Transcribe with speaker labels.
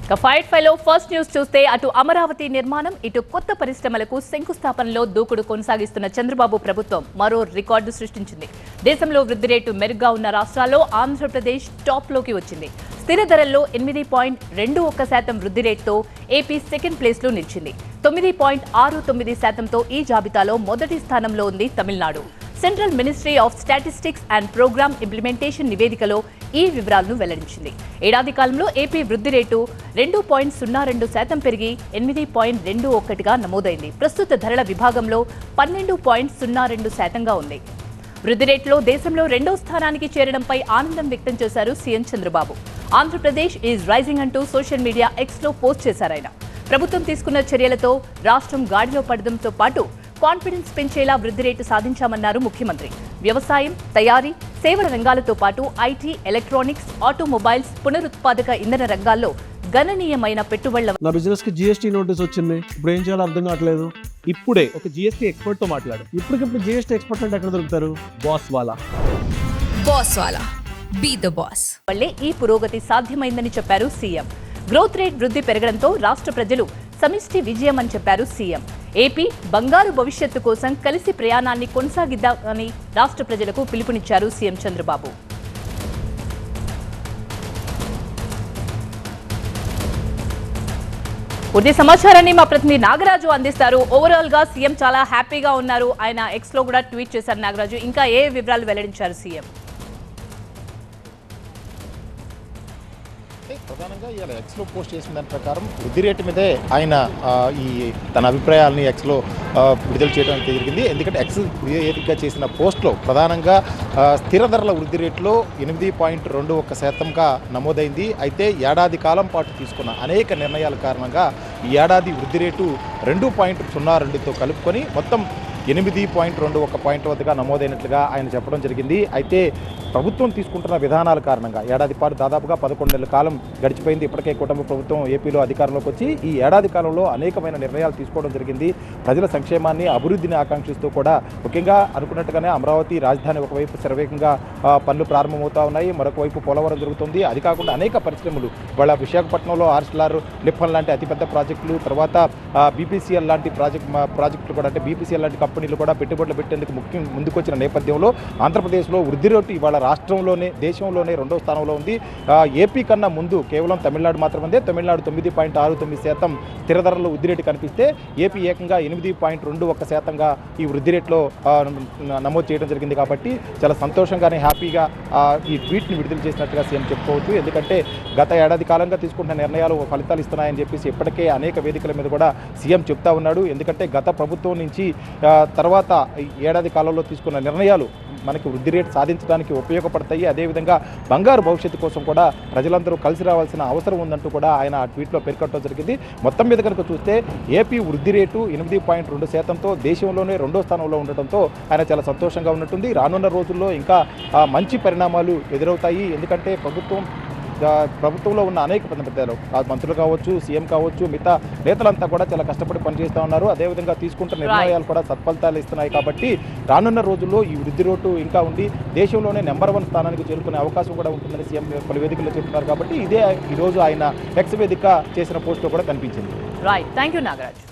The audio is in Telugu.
Speaker 1: ఫైట్ ఫైలో ఫస్ట్ న్యూస్ చూస్తే అటు అమరావతి నిర్మాణం ఇటు కొత్త పరిశ్రమలకు శంకుస్థాపనలో దూకుడు కొనసాగిస్తున్న చంద్రబాబు ప్రభుత్వం మరో రికార్డు సృష్టించింది. దేశంలో వృద్ధి రేటు మెరుగ్గా ఉన్న రాష్ట్రాల్లో ఆంధ్రప్రదేశ్ టాప్లోకి వచ్చింది. స్థిర ధరల్లో 8.21% వృద్ధి రేటుతో ఏపీ సెకండ్ ప్లేస్లో నిలిచింది. 9.69%తో ఈ జాబితాలో మొదటి స్థానంలో ఉంది Tamil Nadu. Central ministry of statistics and programme implementation నివేదికలో ఈ వివరాలను వెల్లడించింది. ఏడాది కాలంలో ఏపీ వృద్ధి రేటు 2.02% పెరిగి 8.21గా నమోదైంది. ప్రస్తుత ధరల విభాగంలో 12.02%గా ఉంది. వృద్ధి రేటులో దేశంలో రెండో స్థానానికి చేరడంపై ఆనందం వ్యక్తం చేశారు CM Chandrababu. Andhra Pradesh is rising అంటూ సోషల్ మీడియా ఎక్స్లో పోస్ట్ చేశారాయన. ప్రభుత్వం తీసుకున్న చర్యలతో రాష్ట్రం గాడిలో పడడంతో పాటు కాన్ఫిడెన్స్ పెంచేలా వృద్ధి రేటు సాధించామన్నారు ముఖ్యమంత్రి. వ్యవసాయం, తయారీ, సేవల రంగాలతో పాటు ఐటీ, ఎలక్ట్రానిక్స్, ఆటోమొబైల్స్, పునరుత్పాదక ఇంధన రంగాల్లో గణనీయమైన పెట్టుబడుల.
Speaker 2: నా బిజినెస్ కి జిఎస్టీ నోటీస్ వచ్చింది. ఇప్పుడు ఏం చేయాలో అర్థం కావట్లేదు.
Speaker 3: ఇప్పుడే ఒక జిఎస్టీ ఎక్స్పర్ట్ తో మాట్లాడు.
Speaker 2: ఇప్పటికిప్పుడు జిఎస్టీ ఎక్స్పర్ట్ అంటే ఎక్కడ దొరుకుతారు?
Speaker 3: బాస్ వాలా
Speaker 1: బీ ద బాస్ వల్లే ఈ పురోగతి సాధ్యమైందని చెప్పారు సీఎం. గ్రోత్ రేట్ వృద్ధి పెరగడంతో రాష్ట్ర ప్రజలు సమిష్టి విజయం అని చెప్పారు సీఎం. ఏపీ బంగారు భవిష్యత్తు కోసం కలిసి ప్రయాణాన్ని కొనసాగిద్దామని రాష్ట్ర ప్రజలకు పిలుపునిచ్చారు సీఎం చంద్రబాబు. పూర్తి సమాచారాన్ని మా ప్రతినిధి నాగరాజు అందిస్తారు. ఓవరాల్ గా సీఎం చాలా హ్యాపీగా ఉన్నారు. ఆయన ఎక్స్ లో కూడా ట్వీట్ చేశారు. నాగరాజు, ఇంకా ఏ వివరాలు వెల్లడించారు సీఎం?
Speaker 4: ప్రధానంగా ఇవాళ ఎక్స్లో పోస్ట్ చేసిన దాని ప్రకారం వృద్ధి రేటు మీదే ఆయన ఈ తన అభిప్రాయాలని ఎక్స్లో విడుదల చేయడానికి జరిగింది. ఎందుకంటే ఎక్స్ వేదికగా చేసిన పోస్ట్లో ప్రధానంగా స్థిర ధరల వృద్ధి రేటులో 8.21%గా నమోదైంది. అయితే ఏడాది కాలం పాటు తీసుకున్న అనేక నిర్ణయాల కారణంగా ఈ ఏడాది వృద్ధి రేటు 2.02తో కలుపుకొని మొత్తం 8.21 వద్దగా నమోదైనట్లుగా ఆయన చెప్పడం జరిగింది. అయితే ప్రభుత్వం తీసుకుంటున్న విధానాల కారణంగా ఏడాది పాటు దాదాపుగా 11 నెలల కాలం గడిచిపోయింది. ఇప్పటికే కుటుంబ ప్రభుత్వం ఏపీలో అధికారంలోకి వచ్చి ఈ ఏడాది కాలంలో అనేకమైన నిర్ణయాలు తీసుకోవడం జరిగింది. ప్రజల సంక్షేమాన్ని, అభివృద్ధిని ఆకాంక్షిస్తూ కూడా ముఖ్యంగా అనుకున్నట్టుగానే అమరావతి రాజధాని ఒకవైపు శరవేగంగా పనులు ప్రారంభమవుతా ఉన్నాయి. మరొక వైపు పోలవరం జరుగుతుంది. అది కాకుండా అనేక పరిశ్రమలు వాళ్ళ విశాఖపట్నంలో ఆర్సిలార్ నిప్పన్ లాంటి అతిపెద్ద ప్రాజెక్టులు, తర్వాత బీపీసీఎల్ లాంటి ప్రాజెక్టులు కూడా, అంటే బీపీసీఎల్ లాంటి కంపెనీలు కూడా పెట్టుబడులు పెట్టేందుకు ముందుకొచ్చిన నేపథ్యంలో ఆంధ్రప్రదేశ్లో వృద్ధి రేటు ఇవాళ రాష్ట్రంలోనే, దేశంలోనే రెండో స్థానంలో ఉంది. ఏపీ కన్నా ముందు కేవలం తమిళనాడు మాత్రమే. తమిళనాడు 9.69% స్థిర ధరల వృద్ధి రేటు కనిపిస్తే ఏపీ ఏకంగా 8.21%గా ఈ వృద్ధి రేట్లో నమోదు చేయడం జరిగింది. కాబట్టి చాలా సంతోషంగానే, హ్యాపీగా ఈ ట్వీట్ని విడుదల చేసినట్టుగా సీఎం చెప్పుకోవచ్చు. ఎందుకంటే గత ఏడాది కాలంగా తీసుకుంటున్న నిర్ణయాలు ఫలితాలు ఇస్తున్నాయని చెప్పేసి ఇప్పటికే అనేక వేదికల మీద కూడా సీఎం చెప్తా ఉన్నాడు. ఎందుకంటే గత ప్రభుత్వం నుంచి తర్వాత ఏడాది కాలంలో తీసుకున్న నిర్ణయాలు మనకి వృద్ధి రేటు సాధించడానికి ఉపయోగపడతాయి. అదేవిధంగా బంగారు భవిష్యత్తు కోసం కూడా ప్రజలందరూ కలిసి రావాల్సిన అవసరం ఉందంటూ కూడా ఆయన ఆ ట్వీట్లో పేర్కొనడం జరిగింది. మొత్తం మీద కనుక చూస్తే ఏపీ వృద్ధి రేటు 8.2%తో దేశంలోనే రెండో స్థానంలో ఉండటంతో ఆయన చాలా సంతోషంగా ఉన్నట్టుంది. రానున్న రోజుల్లో ఇంకా మంచి పరిణామాలు ఎదురవుతాయి. ఎందుకంటే ప్రభుత్వంలో ఉన్న అనేక పెద్దలు మంత్రులు కావచ్చు, సీఎం కావచ్చు, మిగతా నేతలంతా కూడా చాలా కష్టపడి పనిచేస్తూ ఉన్నారు. అదేవిధంగా తీసుకుంటున్న నిర్ణయాలు కూడా సత్ఫలితాలు ఇస్తున్నాయి. కాబట్టి రానున్న రోజుల్లో ఈ వృద్ధి రేటు ఇంకా ఉండి దేశంలోనే నెంబర్ 1 స్థానానికి చేరుకునే అవకాశం కూడా ఉంటుందని సీఎం పలు వేదికల్లో చెప్తున్నారు. కాబట్టి ఇదే ఈరోజు ఆయన ఎక్స్ వేదిక చేసిన పోస్టులో కూడా కనిపించింది.
Speaker 1: Right, thank you Nagaraj.